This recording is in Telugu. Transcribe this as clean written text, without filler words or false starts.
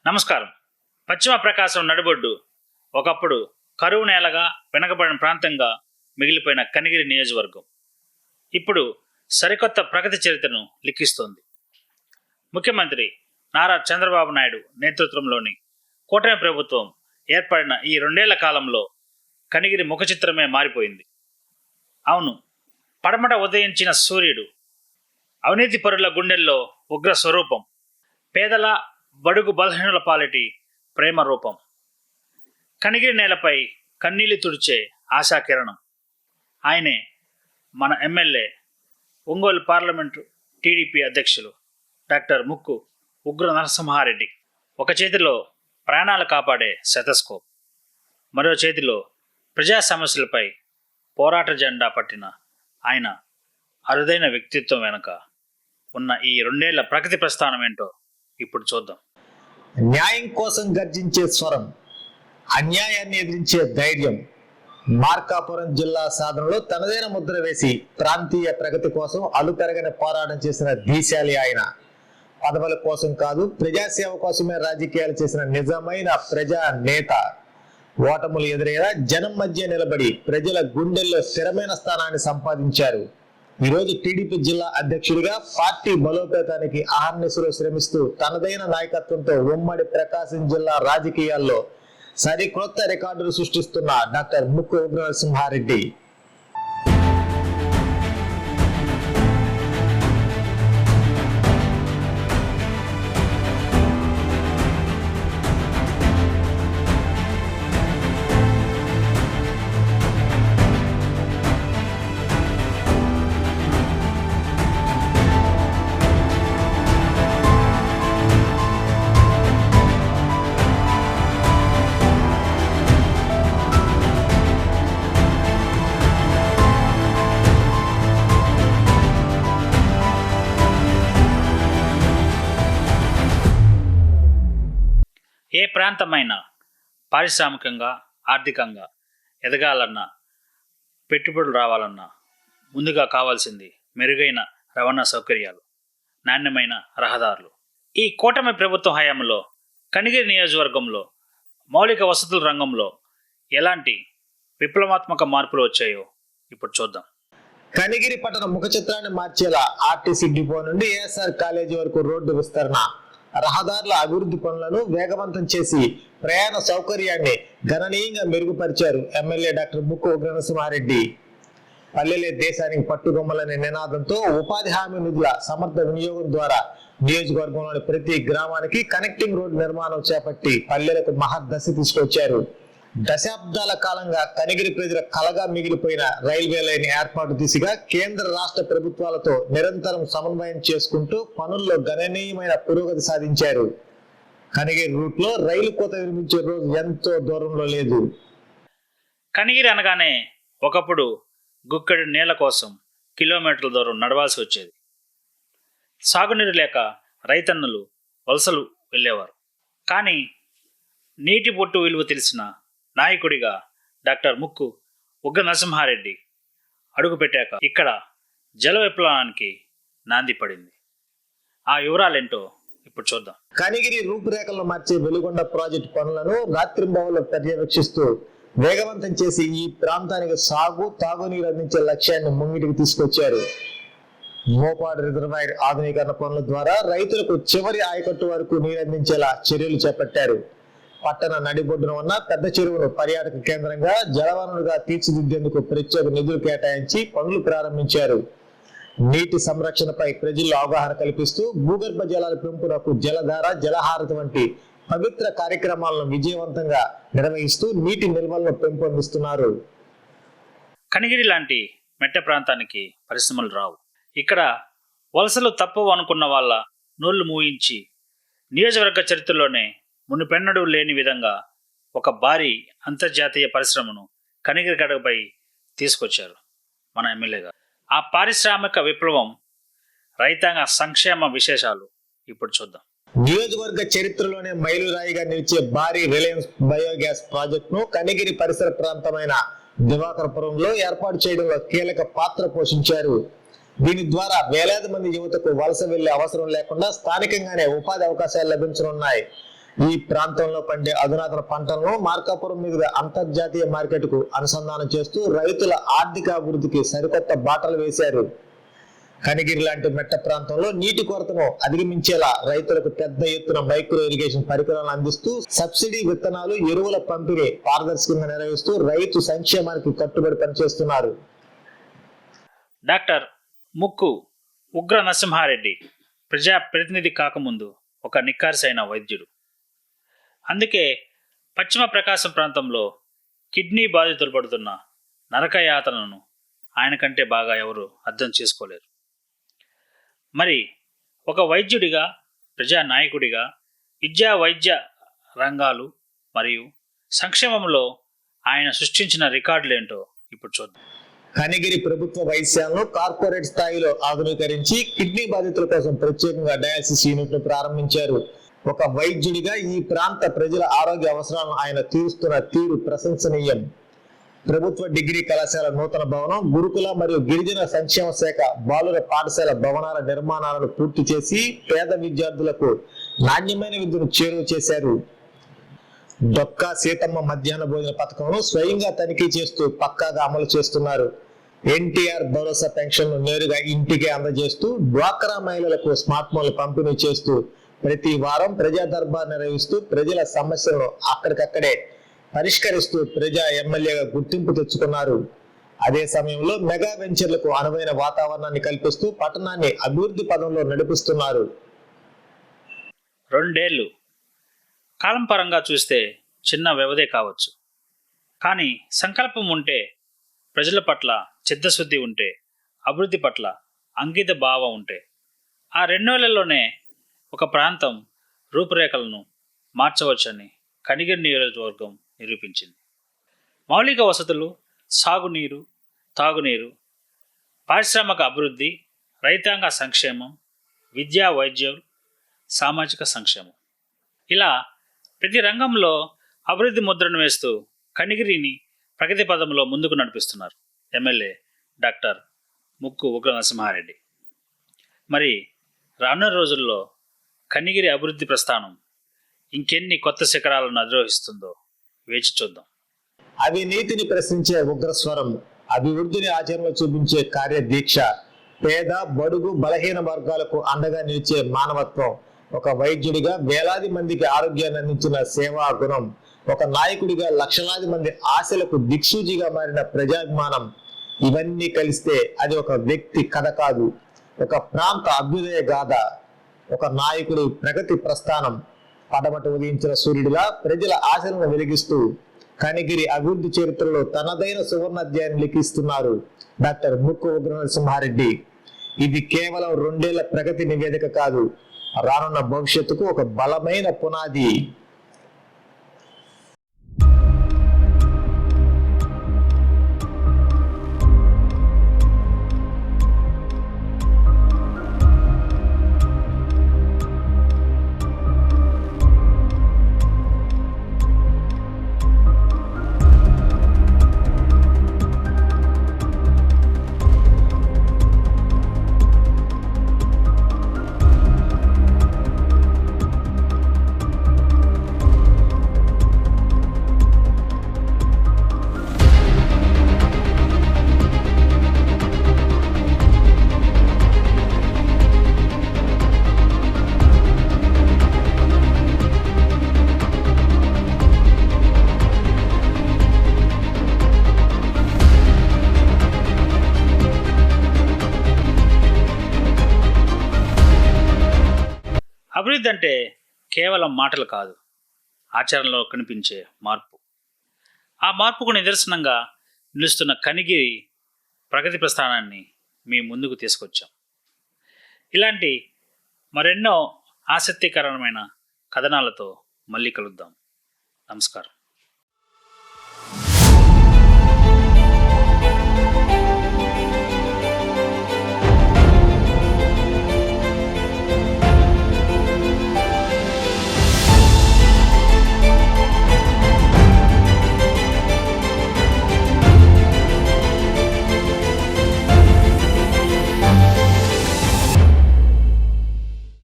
నమస్కారం. పశ్చిమ ప్రకాశం నడిబొడ్డు ఒకప్పుడు కరువు నేలగా వెనకబడిన ప్రాంతంగా మిగిలిపోయిన కనిగిరి నియోజకవర్గం ఇప్పుడు సరికొత్త ప్రగతి చరిత్రను లిఖిస్తోంది. ముఖ్యమంత్రి నారా చంద్రబాబు నాయుడు నేతృత్వంలోని కూటమి ప్రభుత్వం ఏర్పడిన ఈ 2 ఏళ్ల కాలంలో కనిగిరి ముఖ చిత్రమే మారిపోయింది. అవును, పడమట ఉదయించిన సూర్యుడు, అవినీతి పరుల గుండెల్లో ఉగ్ర స్వరూపం, పేదల బడుగు బలహీనుల పాలిటి ప్రేమ రూపం, కనిగిరి నేలపై కన్నీళ్లు తుడిచే ఆశాకిరణం. ఆయనే మన ఎమ్మెల్యే, ఒంగోలు పార్లమెంటు టీడీపీ అధ్యక్షులు డాక్టర్ ముక్కు ఉగ్ర నరసింహారెడ్డి. ఒక చేతిలో ప్రాణాలు కాపాడే శతస్కోప్, మరో చేతిలో ప్రజా సమస్యలపై పోరాట జెండా పట్టిన ఆయన అరుదైన వ్యక్తిత్వం వెనుక ఉన్న ఈ 2 ఏళ్ల ప్రగతి ప్రస్థానం ఏంటో ఇప్పుడు చూద్దాం. న్యాయం కోసం గర్జించే స్వరం, అన్యాయాన్ని ఎదిరించే ధైర్యం, మార్కాపురం జిల్లా సాధనలో తనదైన ముద్ర వేసి ప్రాంతీయ ప్రగతి కోసం అలుపెరగని పోరాటం చేసిన ధీశాలి ఆయన. పదవుల కోసం కాదు, ప్రజాసేవ కోసమే రాజకీయాలు చేసిన నిజమైన ప్రజా నేత. ఓటములు ఎదురైనా జనం మధ్య నిలబడి ప్రజల గుండెల్లో స్థిరమైన స్థానాన్ని సంపాదించారు. ఈరోజు టీడీపీ జిల్లా అధ్యక్షుడిగా పార్టీ బలోపేతానికి అహర్నిశలు శ్రమిస్తూ తనదైన నాయకత్వంతో ఉమ్మడి ప్రకాశం జిల్లా రాజకీయాల్లో సరికొత్త రికార్డులు సృష్టిస్తున్న డాక్టర్ ముక్కు ఉగ్ర నరసింహారెడ్డి. ఏ ప్రాంతమైనా పారిశ్రామికంగా, ఆర్థికంగా ఎదగాలన్నా, పెట్టుబడులు రావాలన్నా ముందుగా కావాల్సింది మెరుగైన రవాణా సౌకర్యాలు, నాణ్యమైన రహదారులు. ఈ కూటమి ప్రభుత్వ హయాంలో కనిగిరి నియోజకవర్గంలో మౌలిక వసతుల రంగంలో ఎలాంటి విప్లవాత్మక మార్పులు వచ్చాయో ఇప్పుడు చూద్దాం. కనిగిరి పట్టణ ముఖ చిత్రాన్ని మార్చేలా ఆర్టీసీ డిపో నుండి ఏఎస్ఆర్ కాలేజీ వరకు రోడ్డు విస్తరణ, రహదారుల అభివృద్ధి పనులను వేగవంతం చేసి ప్రయాణ సౌకర్యాన్ని గణనీయంగా మెరుగుపరిచారు ఎమ్మెల్యే డాక్టర్ ముక్కు ఉగ్ర నరసింహారెడ్డి. పల్లెలే దేశానికి పట్టుగొమ్మలనే నినాదంతో ఉపాధి హామీ నిధుల సమర్థ వినియోగం ద్వారా నియోజకవర్గంలోని ప్రతి గ్రామానికి కనెక్టింగ్ రోడ్డు నిర్మాణం చేపట్టి పల్లెలకు మహద్దశ తీసుకొచ్చారు. దశాబ్దాల కాలంగా కనిగిరి ప్రజల కలగా మిగిలిపోయిన రైల్వే లైన్ ఏర్పాటు దిశగా కేంద్ర రాష్ట్ర ప్రభుత్వాలతో నిరంతరం సమన్వయం చేసుకుంటూ పనుల్లో గణనీయమైన పురోగతి సాధించారు. కనిగిరి రూట్ లో రైలు కోత నిర్మించే రోజు ఎంతో దూరంలో లేదు. కనిగిరి అనగానే ఒకప్పుడు గుక్కడి నీళ్ల కోసం కిలోమీటర్ల దూరం నడవాల్సి వచ్చేది. సాగునీరు లేక రైతన్నులు వలసలు వెళ్ళేవారు. కానీ నీటి బొట్టు విలువ తెలిసిన నాయకుడిగా డాక్టర్ ముక్కు ఉగ్ర నరసింహారెడ్డి అడుగుపెట్టాక ఇక్కడ జల విప్లవానికి నాంది పడింది. ఆ వివరాలేంటో ఇప్పుడు చూద్దాం. కనిగిరి రూపురేఖలను మార్చే వెలుగొండ ప్రాజెక్టు పనులను రాత్రింబవళ్లు పర్యవేక్షిస్తూ వేగవంతం చేసి ఈ ప్రాంతానికి సాగు, తాగునీరు అందించే లక్ష్యాన్ని ముంగిటికి తీసుకొచ్చారు. మోపాడు రిజర్వాయర్ ఆధునీకరణ పనుల ద్వారా రైతులకు చివరి ఆయకట్టు వరకు నీరు అందించేలా చర్యలు చేపట్టారు. పట్టణ నడిబొడ్డున ఉన్న పెద్ద చెరువును పర్యాటక కేంద్రంగా జలవనరుగా తీర్చిదిద్దేందుకు ప్రత్యేక నిధులు కేటాయించి పనులు ప్రారంభించారు. నీటి సంరక్షణపై ప్రజల్లో అవగాహన కల్పిస్తూ భూగర్భ జలాల పెంపునకు జలధార, జలహారతి వంటి పవిత్ర కార్యక్రమాలను విజయవంతంగా నిర్వహిస్తూ నీటి నిల్వలను పెంపొందిస్తున్నారు. కనిగిరి లాంటి మెట్ట ప్రాంతానికి పరిశ్రమలు రావు. ఇక్కడ వలసలు తప్పవు అనుకున్న వాళ్ళ నోళ్లు మూయించి నియోజకవర్గ చరిత్రలోనే మునుపెన్నడూ లేని విధంగా ఒక భారీ అంతర్జాతీయ పరిశ్రమను కనిగిరి గడపపై తీసుకొచ్చారు మన ఎమ్మెల్యే గారు. ఆ పారిశ్రామిక విప్లవం, రైతాంగ సంక్షేమ విశేషాలు ఇప్పుడు చూద్దాం. నియోజకవర్గ చరిత్రలోనే మైలురాయిగా నిలిచే భారీ రిలయన్స్ బయోగ్యాస్ ప్రాజెక్టును కనిగిరి పరిసర ప్రాంతమైన దివాకరపురంలో ఏర్పాటు చేయడంలో కీలక పాత్ర పోషించారు. దీని ద్వారా వేలాది మంది యువతకు వలస వెళ్లే అవసరం లేకుండా స్థానికంగానే ఉపాధి అవకాశాలు లభించనున్నాయి. ఈ ప్రాంతంలో పండే అధునాతన పంటలను మార్కాపురం మీదుగా అంతర్జాతీయ మార్కెట్కు అనుసంధానం చేస్తూ రైతుల ఆర్థిక అభివృద్ధికి సరికొత్త బాటలు వేశారు. కనిగిరి లాంటి మెట్ట ప్రాంతంలో నీటి కొరతను అధిగమించేలా రైతులకు పెద్ద ఎత్తున మైక్రో ఇరిగేషన్ పరికరాలను అందిస్తూ సబ్సిడీ విత్తనాలు, ఎరువుల పంపిణీ పారదర్శకంగా నిర్వహిస్తూ రైతు సంక్షేమానికి కట్టుబడి పనిచేస్తున్నారు. డాక్టర్ ముక్కు ఉగ్ర నరసింహారెడ్డి ప్రజా ప్రతినిధి కాకముందు ఒక నిక్కార్సైన వైద్యుడు. అందుకే పశ్చిమ ప్రకాశం ప్రాంతంలో కిడ్నీ బాధితులు పడుతున్న నరకయాతనను ఆయన కంటే బాగా ఎవరు అర్థం చేసుకోలేరు. మరి ఒక వైద్యుడిగా, ప్రజా నాయకుడిగా విద్యా వైద్య రంగాలు మరియు సంక్షేమంలో ఆయన సృష్టించిన రికార్డులేంటో ఇప్పుడు చూద్దాం. కనిగిరి ప్రభుత్వ వైద్యశాలను కార్పొరేట్ స్థాయిలో ఆధునీకరించి కిడ్నీ బాధితుల కోసం ప్రత్యేకంగా డయాలసిస్ యూనిట్ ను ప్రారంభించారు. ఒక వైద్యుడిగా ఈ ప్రాంత ప్రజల ఆరోగ్య అవసరాలను ఆయన తీరుస్తున్న తీరు ప్రశంసనీయం. ప్రభుత్వ డిగ్రీ కళాశాల నూతన భవనం, గురుకుల మరియు గిరిజన సంక్షేమ శాఖ బాలుర పాఠశాల భవనాల నిర్మాణాలను పూర్తి చేసి పేద విద్యార్థులకు నాణ్యమైన విద్యను చేరువ చేశారు. డొక్కా సీతమ్మ మధ్యాహ్న భోజన పథకంను స్వయంగా తనిఖీ చేస్తూ పక్కాగా అమలు చేస్తున్నారు. ఎన్టీఆర్ భరోసా పెన్షన్ ను నేరుగా ఇంటికే అందజేస్తూ డ్వాక్రా మహిళలకు స్మార్ట్ ఫోన్లు పంపిణీ చేస్తూ ప్రతి వారం ప్రజా దర్బార్ నిర్వహిస్తూ ప్రజల సమస్యలను అక్కడికక్కడే పరిష్కరిస్తూ ప్రజా ఎమ్మెల్యేగా గుర్తింపు తెచ్చుకున్నారు. అదే సమయంలో మెగా వెంచర్లకు అనువైన వాతావరణాన్ని కల్పిస్తూ పట్టణాన్ని అభివృద్ధి పదంలో నడిపిస్తున్నారు. 2 ఏళ్ళు కాలం పరంగా చూస్తే చిన్న వ్యవధే కావచ్చు, కానీ సంకల్పం ఉంటే, ప్రజల పట్ల చిత్తశుద్ధి ఉంటే, అభివృద్ధి పట్ల అంకిత భావం ఉంటే ఆ 2 ఏళ్లలోనే ఒక ప్రాంతం రూపురేఖలను మార్చవచ్చని కనిగిరి నియోజకవర్గం నిరూపించింది. మౌలిక వసతులు, సాగునీరు, తాగునీరు, పారిశ్రామిక అభివృద్ధి, రైతాంగ సంక్షేమం, విద్యా వైద్యం, సామాజిక సంక్షేమం, ఇలా ప్రతి రంగంలో అభివృద్ధి ముద్రను వేస్తూ కనిగిరిని ప్రగతి పదంలో ముందుకు నడిపిస్తున్నారు ఎమ్మెల్యే డాక్టర్ ముక్కు ఉగ్ర నరసింహారెడ్డి. మరి రానున్న రోజుల్లో కనిగిరి అభివృద్ధి ప్రస్థానం ఇంకెన్ని కొత్త శిఖరాలను అధిరోహిస్తుందో వేచి చూద్దాం. అవినీతిని ప్రశ్నించే ఉగ్రస్వరం, అభివృద్ధిని ఆచరణలో చూపించే కార్యదీక్ష, పేద బడుగు బలహీన వర్గాలకు అండగా నిలిచే మానవత్వం, ఒక వైద్యుడిగా వేలాది మందికి ఆరోగ్యాన్ని అందించిన సేవా గుణం, ఒక నాయకుడిగా లక్షలాది మంది ఆశలకు దిక్సూచిగా మారిన ప్రజాభిమానం, ఇవన్నీ కలిస్తే అది ఒక వ్యక్తి కథ కాదు, ఒక ప్రాంత అభ్యుదయ గాథ, ఒక నాయకుడి ప్రగతి ప్రస్థానం. పడమట ఉదయించిన సూర్యుడిలా ప్రజల ఆశలను వెలిగిస్తూ కనిగిరి అభివృద్ధి చరిత్రలో తనదైన సువర్ణాధ్యాయాన్ని లిఖిస్తున్నారు డాక్టర్ ముక్కు ఉగ్ర నరసింహారెడ్డి. ఇది కేవలం 2 ఏళ్ల ప్రగతి నివేదిక కాదు, రానున్న భవిష్యత్తుకు ఒక బలమైన పునాది. అభివృద్ధి అంటే కేవలం మాటలు కాదు, ఆచరణలో కనిపించే మార్పు. ఆ మార్పుకు నిదర్శనంగా నిలుస్తున్న కనిగిరి ప్రగతి ప్రస్థానాన్ని మీ ముందుకు తీసుకొచ్చాం. ఇలాంటి మరెన్నో ఆసక్తికరమైన కథనాలతో మళ్ళీ కలుద్దాం. నమస్కారం.